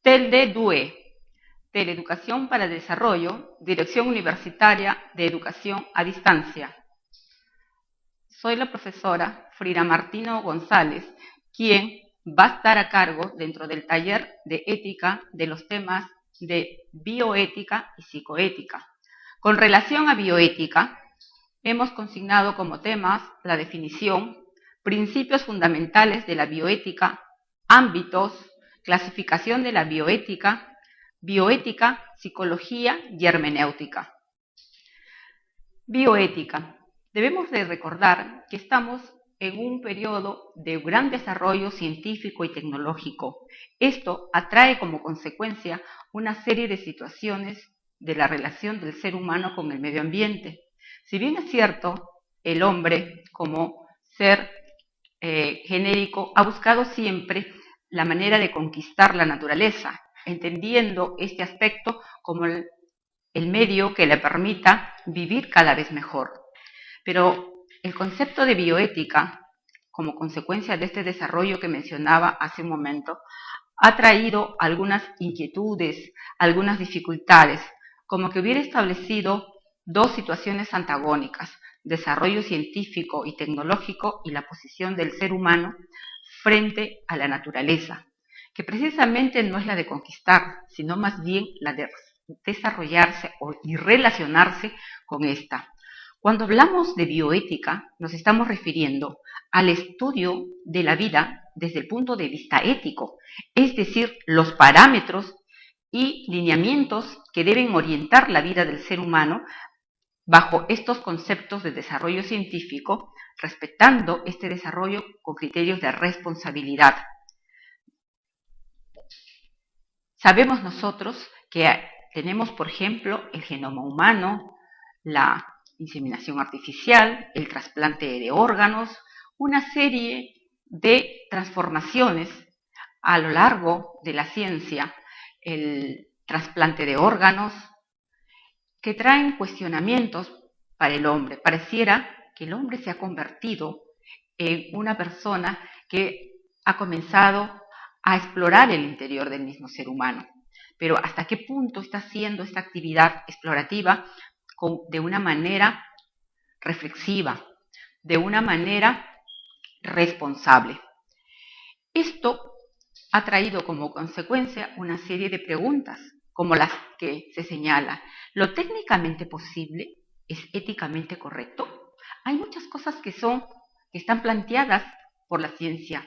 TELDE-DUE, Teleeducación para el Desarrollo, Dirección Universitaria de Educación a Distancia. Soy la profesora Frida Martino González, quien va a estar a cargo dentro del taller de ética de los temas de bioética y psicoética. Con relación a bioética, hemos consignado como temas la definición, principios fundamentales de la bioética, ámbitos, clasificación de la bioética, psicología y hermenéutica. Bioética. Debemos de recordar que estamos en un periodo de gran desarrollo científico y tecnológico. Esto atrae como consecuencia una serie de situaciones de la relación del ser humano con el medio ambiente. Si bien es cierto, el hombre como ser genérico ha buscado siempre la manera de conquistar la naturaleza, entendiendo este aspecto como el medio que le permita vivir cada vez mejor. Pero el concepto de bioética, como consecuencia de este desarrollo que mencionaba hace un momento, ha traído algunas inquietudes, algunas dificultades, como que hubiera establecido dos situaciones antagónicas: desarrollo científico y tecnológico y la posición del ser humano frente a la naturaleza, que precisamente no es la de conquistar, sino más bien la de desarrollarse y relacionarse con esta. Cuando hablamos de bioética, nos estamos refiriendo al estudio de la vida desde el punto de vista ético, es decir, los parámetros y lineamientos que deben orientar la vida del ser humano bajo estos conceptos de desarrollo científico, respetando este desarrollo con criterios de responsabilidad. Sabemos nosotros que tenemos, por ejemplo, el genoma humano, la inseminación artificial, el trasplante de órganos, una serie de transformaciones a lo largo de la ciencia, el trasplante de órganos, que traen cuestionamientos para el hombre. Pareciera que el hombre se ha convertido en una persona que ha comenzado a explorar el interior del mismo ser humano. Pero ¿hasta qué punto está haciendo esta actividad explorativa de una manera reflexiva, de una manera responsable? Esto ha traído como consecuencia una serie de preguntas, como las que se señala: ¿lo técnicamente posible es éticamente correcto? Hay muchas cosas que están planteadas por la ciencia,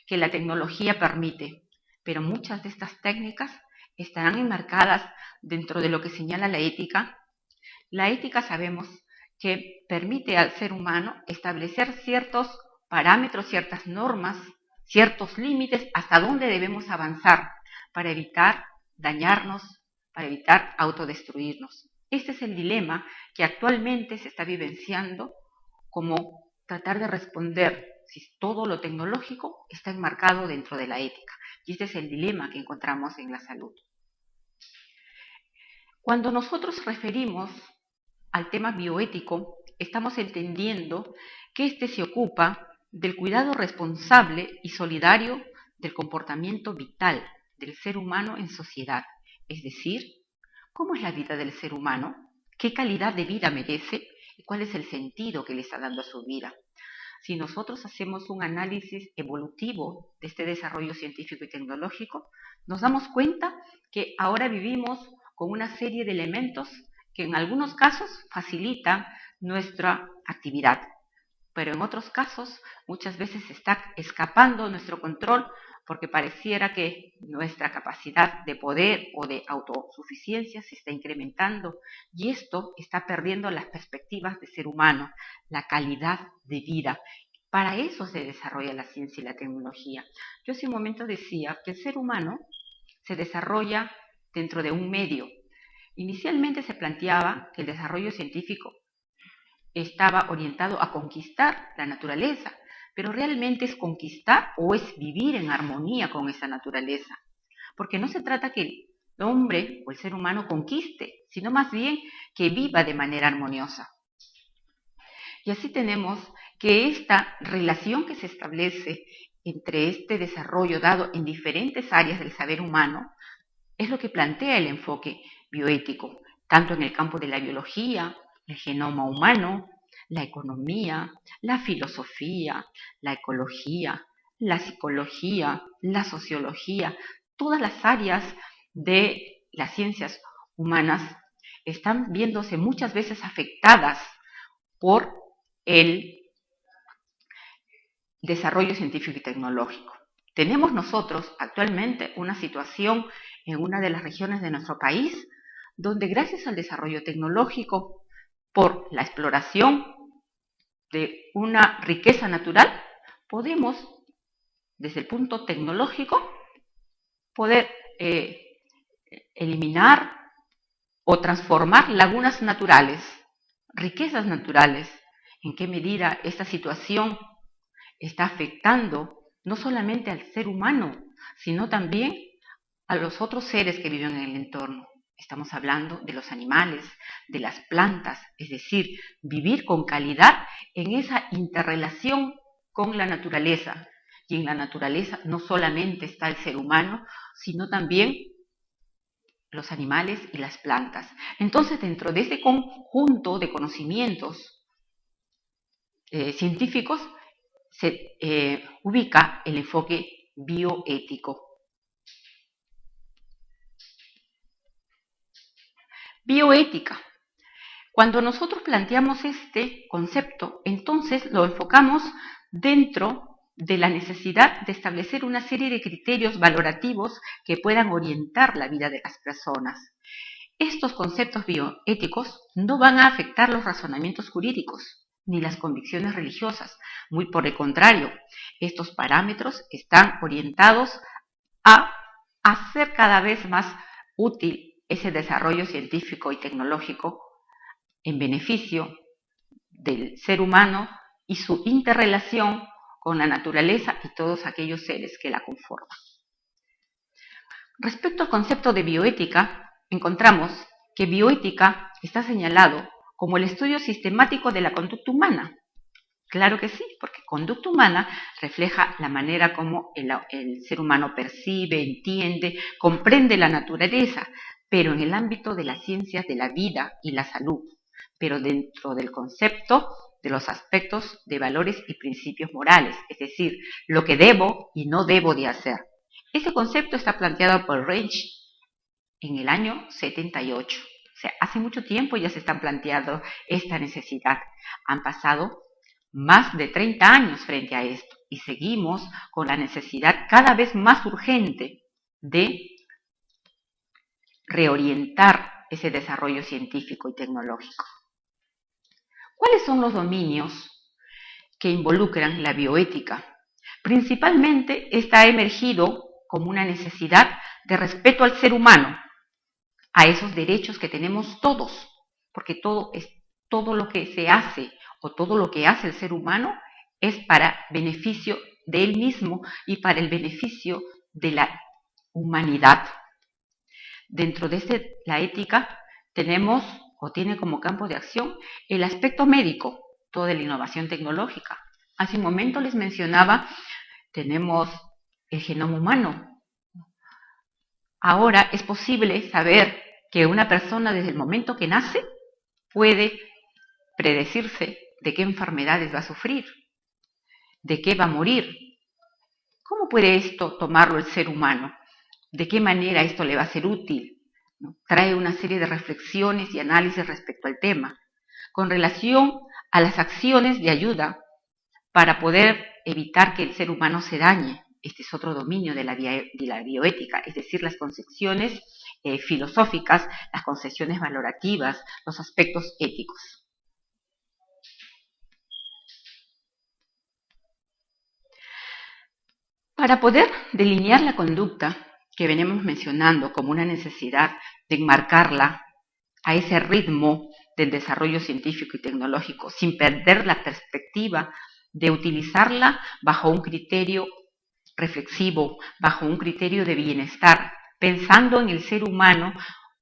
que la tecnología permite, pero muchas de estas técnicas estarán enmarcadas dentro de lo que señala la ética. La ética sabemos que permite al ser humano establecer ciertos parámetros, ciertas normas, ciertos límites hasta dónde debemos avanzar para evitar dañarnos, para evitar autodestruirnos. Este es el dilema que actualmente se está vivenciando, como tratar de responder si todo lo tecnológico está enmarcado dentro de la ética. Y este es el dilema que encontramos en la salud. Cuando nosotros referimos al tema bioético, estamos entendiendo que este se ocupa del cuidado responsable y solidario del comportamiento vital del ser humano en sociedad. Es decir, ¿cómo es la vida del ser humano? ¿Qué calidad de vida merece? ¿Y cuál es el sentido que le está dando a su vida? Si nosotros hacemos un análisis evolutivo de este desarrollo científico y tecnológico, nos damos cuenta que ahora vivimos con una serie de elementos que en algunos casos facilitan nuestra actividad, pero en otros casos muchas veces está escapando nuestro control, porque pareciera que nuestra capacidad de poder o de autosuficiencia se está incrementando, y esto está perdiendo las perspectivas de ser humano, la calidad de vida. Para eso se desarrolla la ciencia y la tecnología. Yo hace un momento decía que el ser humano se desarrolla dentro de un medio. Inicialmente se planteaba que el desarrollo científico estaba orientado a conquistar la naturaleza, pero realmente es conquistar o es vivir en armonía con esa naturaleza. Porque no se trata que el hombre o el ser humano conquiste, sino más bien que viva de manera armoniosa. Y así tenemos que esta relación que se establece entre este desarrollo dado en diferentes áreas del saber humano es lo que plantea el enfoque bioético, tanto en el campo de la biología, el genoma humano, la economía, la filosofía, la ecología, la psicología, la sociología, todas las áreas de las ciencias humanas están viéndose muchas veces afectadas por el desarrollo científico y tecnológico. Tenemos nosotros actualmente una situación en una de las regiones de nuestro país donde gracias al desarrollo tecnológico, por la exploración de una riqueza natural, podemos, desde el punto tecnológico, poder eliminar o transformar lagunas naturales, riquezas naturales. ¿En qué medida esta situación está afectando no solamente al ser humano, sino también a los otros seres que viven en el entorno? Estamos hablando de los animales, de las plantas, es decir, vivir con calidad en esa interrelación con la naturaleza. Y en la naturaleza no solamente está el ser humano, sino también los animales y las plantas. Entonces, dentro de este conjunto de conocimientos científicos, se ubica el enfoque bioético. Bioética. Cuando nosotros planteamos este concepto, entonces lo enfocamos dentro de la necesidad de establecer una serie de criterios valorativos que puedan orientar la vida de las personas. Estos conceptos bioéticos no van a afectar los razonamientos jurídicos ni las convicciones religiosas. Muy por el contrario, estos parámetros están orientados a hacer cada vez más útil ese desarrollo científico y tecnológico en beneficio del ser humano y su interrelación con la naturaleza y todos aquellos seres que la conforman. Respecto al concepto de bioética, encontramos que bioética está señalado como el estudio sistemático de la conducta humana. Claro que sí, porque conducta humana refleja la manera como el ser humano percibe, entiende, comprende la naturaleza, pero en el ámbito de las ciencias de la vida y la salud, pero dentro del concepto de los aspectos de valores y principios morales, es decir, lo que debo y no debo de hacer. Ese concepto está planteado por Reich en el año 78. O sea, hace mucho tiempo ya se está planteando esta necesidad. Han pasado más de 30 años frente a esto y seguimos con la necesidad cada vez más urgente de reorientar ese desarrollo científico y tecnológico. ¿Cuáles son los dominios que involucran la bioética? Principalmente esta ha emergido como una necesidad de respeto al ser humano, a esos derechos que tenemos todos, porque todo lo que se hace o todo lo que hace el ser humano es para beneficio de él mismo y para el beneficio de la humanidad. Dentro de la ética tenemos o tiene como campo de acción el aspecto médico, toda la innovación tecnológica. Hace un momento les mencionaba, tenemos el genoma humano. Ahora es posible saber que una persona desde el momento que nace puede predecirse de qué enfermedades va a sufrir, de qué va a morir. ¿Cómo puede esto tomarlo el ser humano? ¿De qué manera esto le va a ser útil? Trae una serie de reflexiones y análisis respecto al tema, con relación a las acciones de ayuda para poder evitar que el ser humano se dañe. Este es otro dominio de la bioética, es decir, las concepciones filosóficas, las concepciones valorativas, los aspectos éticos. Para poder delinear la conducta que venimos mencionando como una necesidad de enmarcarla a ese ritmo del desarrollo científico y tecnológico, sin perder la perspectiva de utilizarla bajo un criterio reflexivo, bajo un criterio de bienestar, pensando en el ser humano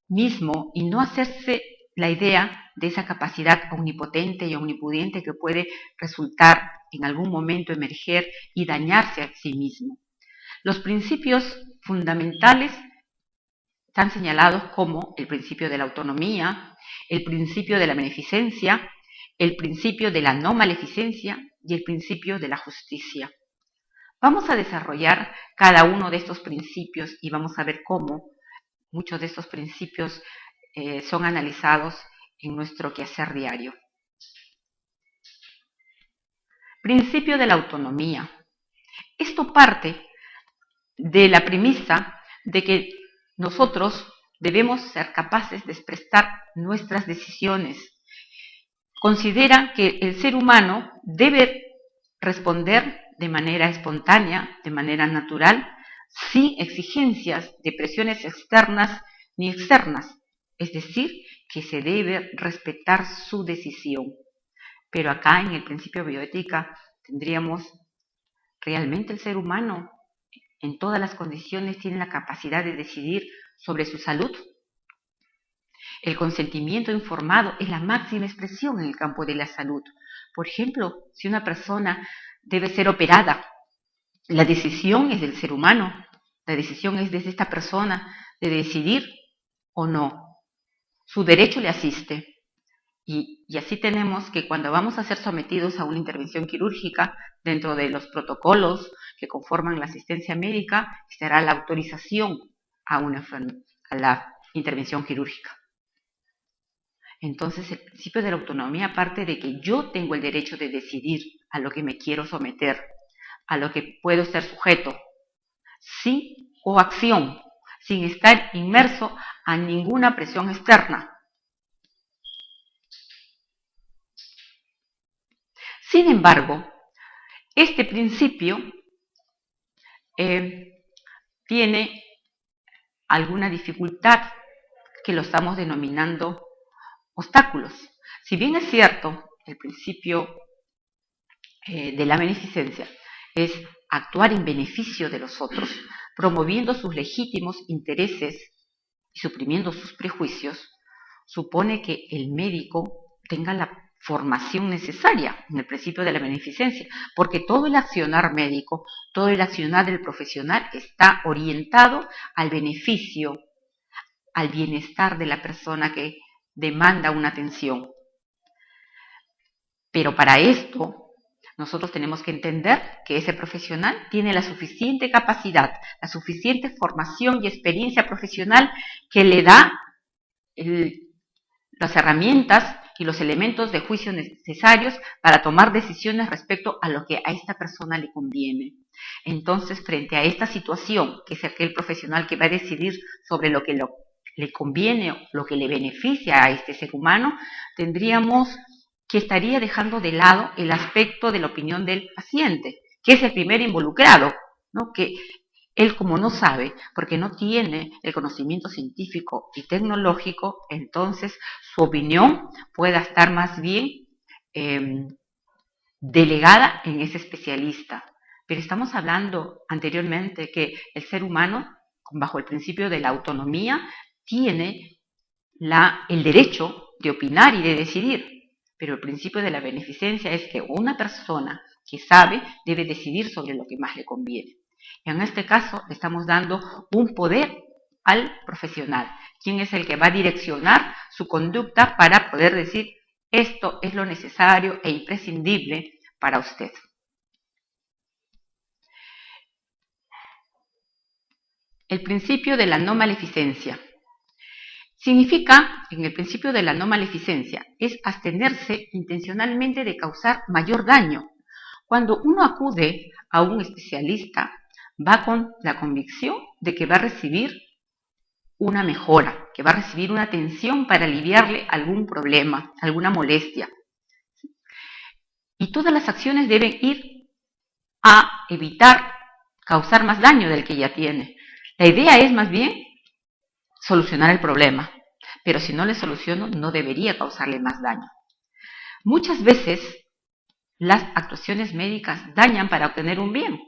mismo y no hacerse la idea de esa capacidad omnipotente y omnipudiente que puede resultar en algún momento emerger y dañarse a sí mismo. Los principios fundamentales están señalados como el principio de la autonomía, el principio de la beneficencia, el principio de la no maleficencia y el principio de la justicia. Vamos a desarrollar cada uno de estos principios y vamos a ver cómo muchos de estos principios son analizados en nuestro quehacer diario. Principio de la autonomía. Esto parte de la premisa de que nosotros debemos ser capaces de expresar nuestras decisiones. Considera que el ser humano debe responder de manera espontánea, de manera natural, sin exigencias de presiones externas ni externas, es decir, que se debe respetar su decisión. Pero acá en el principio de bioética tendríamos, ¿realmente el ser humano en todas las condiciones tiene la capacidad de decidir sobre su salud? El consentimiento informado es la máxima expresión en el campo de la salud. Por ejemplo, si una persona debe ser operada, la decisión es del ser humano, la decisión es de esta persona de decidir o no. Su derecho le asiste. Y así tenemos que cuando vamos a ser sometidos a una intervención quirúrgica, dentro de los protocolos que conforman la asistencia médica, estará la autorización a la intervención quirúrgica. Entonces, el principio de la autonomía parte de que yo tengo el derecho de decidir a lo que me quiero someter, a lo que puedo ser sujeto, sí o acción, sin estar inmerso a ninguna presión externa. Sin embargo, este principio tiene alguna dificultad que lo estamos denominando obstáculos. Si bien es cierto, el principio de la beneficencia es actuar en beneficio de los otros, promoviendo sus legítimos intereses y suprimiendo sus prejuicios, supone que el médico tenga la formación necesaria en el principio de la beneficencia, porque todo el accionar médico, todo el accionar del profesional está orientado al beneficio, al bienestar de la persona que demanda una atención. Pero para esto, nosotros tenemos que entender que ese profesional tiene la suficiente capacidad, la suficiente formación y experiencia profesional que le da las herramientas y los elementos de juicio necesarios para tomar decisiones respecto a lo que a esta persona le conviene. Entonces, frente a esta situación, que es aquel profesional que va a decidir sobre lo que le conviene o lo que le beneficia a este ser humano, tendríamos que estaría dejando de lado el aspecto de la opinión del paciente, que es el primer involucrado, ¿no? Que él, como no sabe, porque no tiene el conocimiento científico y tecnológico, entonces su opinión pueda estar más bien delegada en ese especialista. Pero estamos hablando anteriormente que el ser humano, bajo el principio de la autonomía, tiene el derecho de opinar y de decidir. Pero el principio de la beneficencia es que una persona que sabe debe decidir sobre lo que más le conviene. Y en este caso le estamos dando un poder al profesional, quien es el que va a direccionar su conducta para poder decir esto es lo necesario e imprescindible para usted. El principio de la no maleficencia. Significa, en el principio de la no maleficencia, es abstenerse intencionalmente de causar mayor daño. Cuando uno acude a un especialista, va con la convicción de que va a recibir una mejora, que va a recibir una atención para aliviarle algún problema, alguna molestia. Y todas las acciones deben ir a evitar causar más daño del que ya tiene. La idea es más bien solucionar el problema, pero si no le soluciono, no debería causarle más daño. Muchas veces las actuaciones médicas dañan para obtener un bien.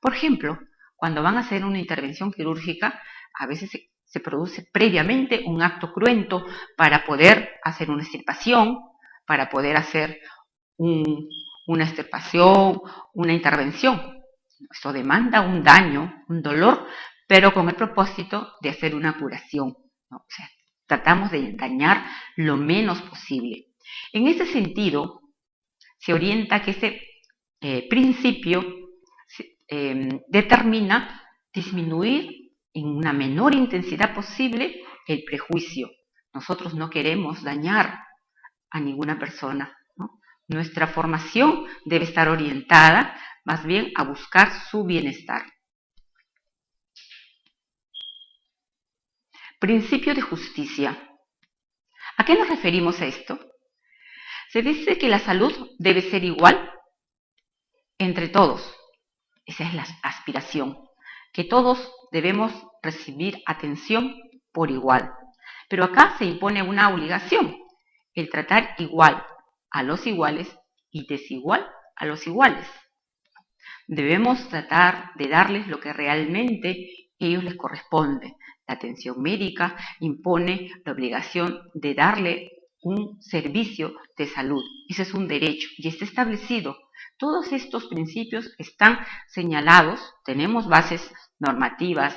Por ejemplo, cuando van a hacer una intervención quirúrgica, a veces se produce previamente un acto cruento para poder hacer una extirpación, para poder hacer una extirpación, una intervención. Esto demanda un daño, un dolor, pero con el propósito de hacer una curación, ¿no? O sea, tratamos de dañar lo menos posible. En ese sentido, se orienta que ese principio determina disminuir en una menor intensidad posible el prejuicio. Nosotros no queremos dañar a ninguna persona, ¿no? Nuestra formación debe estar orientada más bien a buscar su bienestar. Principio de justicia. ¿A qué nos referimos a esto? Se dice que la salud debe ser igual entre todos. Esa es la aspiración, que todos debemos recibir atención por igual. Pero acá se impone una obligación, el tratar igual a los iguales y desigual a los iguales. Debemos tratar de darles lo que realmente a ellos les corresponde. La atención médica impone la obligación de darle un servicio de salud. Ese es un derecho y está establecido. Todos estos principios están señalados, tenemos bases normativas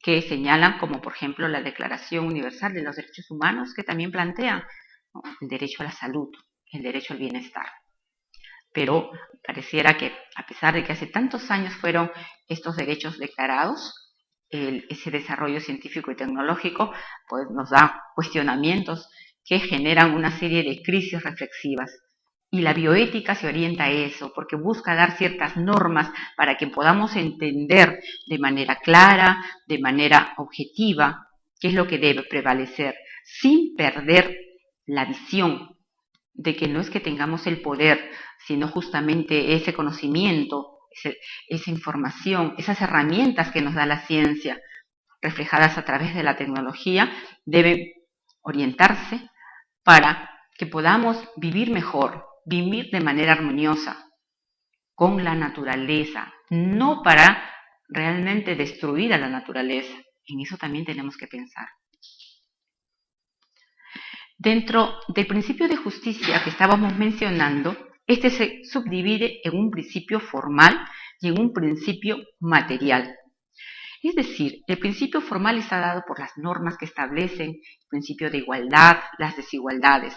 que señalan, como por ejemplo la Declaración Universal de los Derechos Humanos, que también plantean, ¿no?, el derecho a la salud, el derecho al bienestar. Pero pareciera que, a pesar de que hace tantos años fueron estos derechos declarados, ese desarrollo científico y tecnológico pues nos da cuestionamientos que generan una serie de crisis reflexivas. Y la bioética se orienta a eso, porque busca dar ciertas normas para que podamos entender de manera clara, de manera objetiva, qué es lo que debe prevalecer, sin perder la visión de que no es que tengamos el poder, sino justamente ese conocimiento, esa información, esas herramientas que nos da la ciencia, reflejadas a través de la tecnología, deben orientarse para que podamos vivir mejor, vivir de manera armoniosa con la naturaleza, no para realmente destruir a la naturaleza. En eso también tenemos que pensar. Dentro del principio de justicia que estábamos mencionando, este se subdivide en un principio formal y en un principio material. Es decir, el principio formal está dado por las normas que establecen el principio de igualdad, las desigualdades,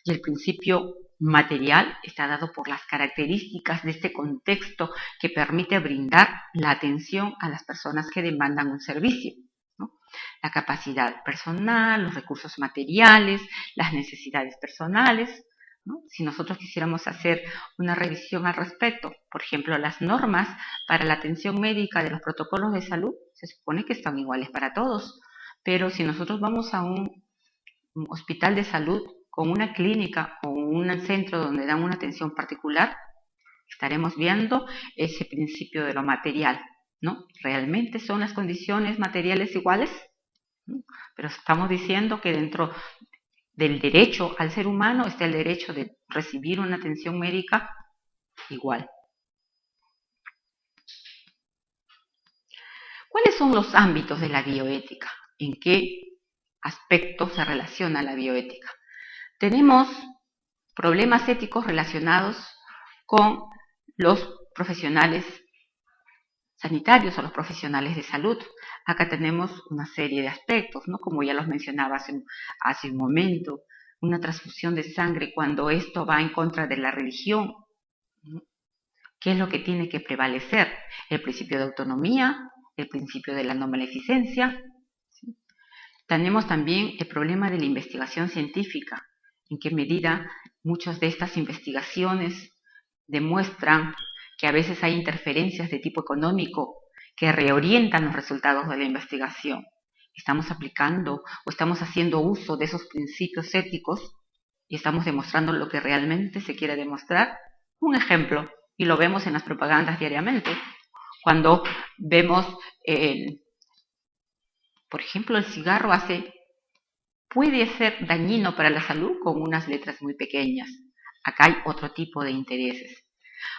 y el principio material está dado por las características de este contexto que permite brindar la atención a las personas que demandan un servicio, ¿no? La capacidad personal, los recursos materiales, las necesidades personales, ¿no? Si nosotros quisiéramos hacer una revisión al respecto, por ejemplo, las normas para la atención médica de los protocolos de salud, se supone que están iguales para todos, pero si nosotros vamos a un hospital de salud con una clínica o un centro donde dan una atención particular, estaremos viendo ese principio de lo material, ¿no? ¿Realmente son las condiciones materiales iguales? ¿No? Pero estamos diciendo que dentro del derecho al ser humano está el derecho de recibir una atención médica igual. ¿Cuáles son los ámbitos de la bioética? ¿En qué aspectos se relaciona la bioética? Tenemos problemas éticos relacionados con los profesionales sanitarios o los profesionales de salud. Acá tenemos una serie de aspectos, ¿no? Como ya los mencionaba hace un momento, una transfusión de sangre cuando esto va en contra de la religión, ¿no? ¿Qué es lo que tiene que prevalecer? El principio de autonomía, el principio de la no maleficencia. ¿Sí? Tenemos también el problema de la investigación científica, en qué medida muchas de estas investigaciones demuestran que a veces hay interferencias de tipo económico que reorientan los resultados de la investigación. Estamos aplicando o estamos haciendo uso de esos principios éticos y estamos demostrando lo que realmente se quiere demostrar. Un ejemplo, y lo vemos en las propagandas diariamente, cuando vemos, por ejemplo, el cigarro puede ser dañino para la salud con unas letras muy pequeñas. Acá hay otro tipo de intereses.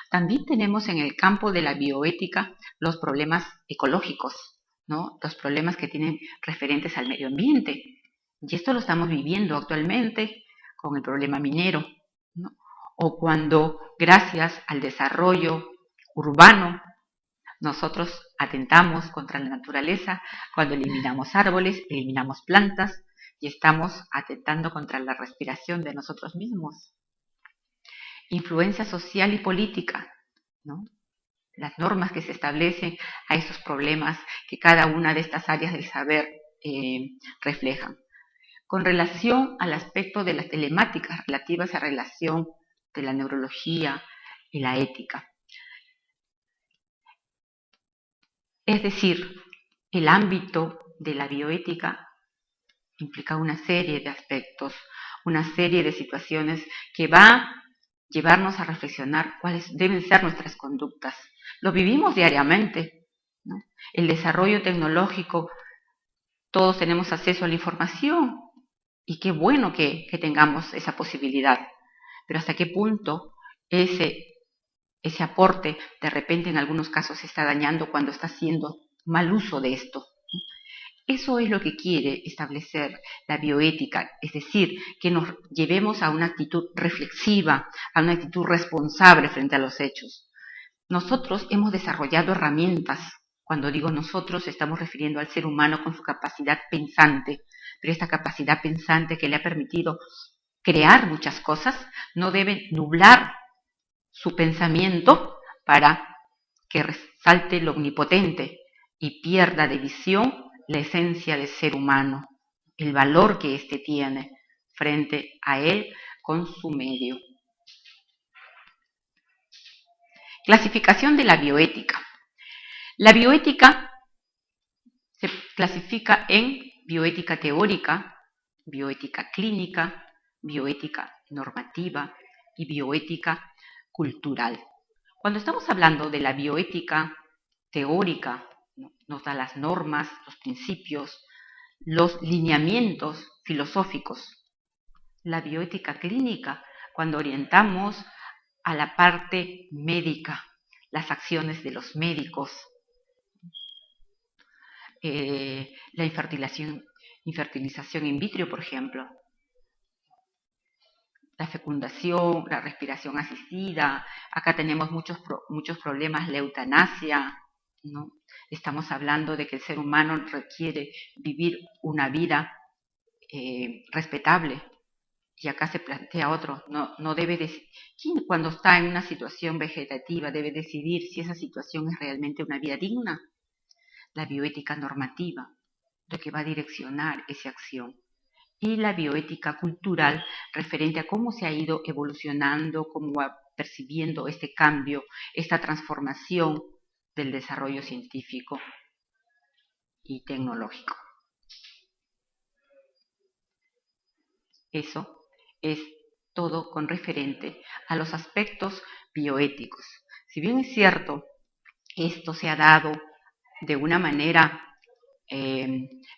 También tenemos en el campo de la bioética los problemas ecológicos, ¿no? Los problemas que tienen referentes al medio ambiente. Y esto lo estamos viviendo actualmente con el problema minero, ¿no? O cuando, gracias al desarrollo urbano, nosotros atentamos contra la naturaleza, cuando eliminamos árboles, eliminamos plantas y estamos atentando contra la respiración de nosotros mismos. Influencia social y política, ¿no? Las normas que se establecen a esos problemas que cada una de estas áreas del saber reflejan. Con relación al aspecto de las telemáticas relativas a relación de la neurología y la ética. Es decir, el ámbito de la bioética implica una serie de aspectos, una serie de situaciones que va a llevarnos a reflexionar cuáles deben ser nuestras conductas. Lo vivimos diariamente, ¿no? El desarrollo tecnológico, todos tenemos acceso a la información y qué bueno que tengamos esa posibilidad, pero hasta qué punto ese aporte de repente en algunos casos se está dañando cuando está haciendo mal uso de esto. Eso es lo que quiere establecer la bioética, es decir, que nos llevemos a una actitud reflexiva, a una actitud responsable frente a los hechos. Nosotros hemos desarrollado herramientas. Cuando digo nosotros, estamos refiriendo al ser humano con su capacidad pensante, pero esta capacidad pensante que le ha permitido crear muchas cosas no debe nublar su pensamiento para que resalte lo omnipotente y pierda de visión la esencia del ser humano, el valor que éste tiene frente a él con su medio. Clasificación de la bioética. La bioética se clasifica en bioética teórica, bioética clínica, bioética normativa y bioética cultural. Cuando estamos hablando de la bioética teórica, nos da las normas, los principios, los lineamientos filosóficos. La bioética clínica, cuando orientamos a la parte médica, las acciones de los médicos, la infertilización in vitro, por ejemplo, la fecundación, la respiración asistida. Acá tenemos muchos problemas, la eutanasia, ¿no? Estamos hablando de que el ser humano requiere vivir una vida respetable. Y acá se plantea otro, no debe decidir. ¿Quién cuando está en una situación vegetativa debe decidir si esa situación es realmente una vida digna? La bioética normativa, lo que va a direccionar esa acción. Y la bioética cultural, referente a cómo se ha ido evolucionando, cómo va percibiendo este cambio, esta transformación del desarrollo científico y tecnológico. Eso es todo con referente a los aspectos bioéticos. Si bien es cierto, esto se ha dado de una manera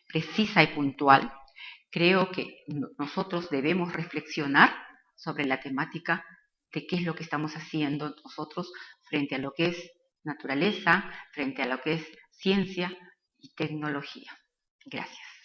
precisa y puntual, creo que nosotros debemos reflexionar sobre la temática de qué es lo que estamos haciendo nosotros frente a lo que es naturaleza, frente a lo que es ciencia y tecnología. Gracias.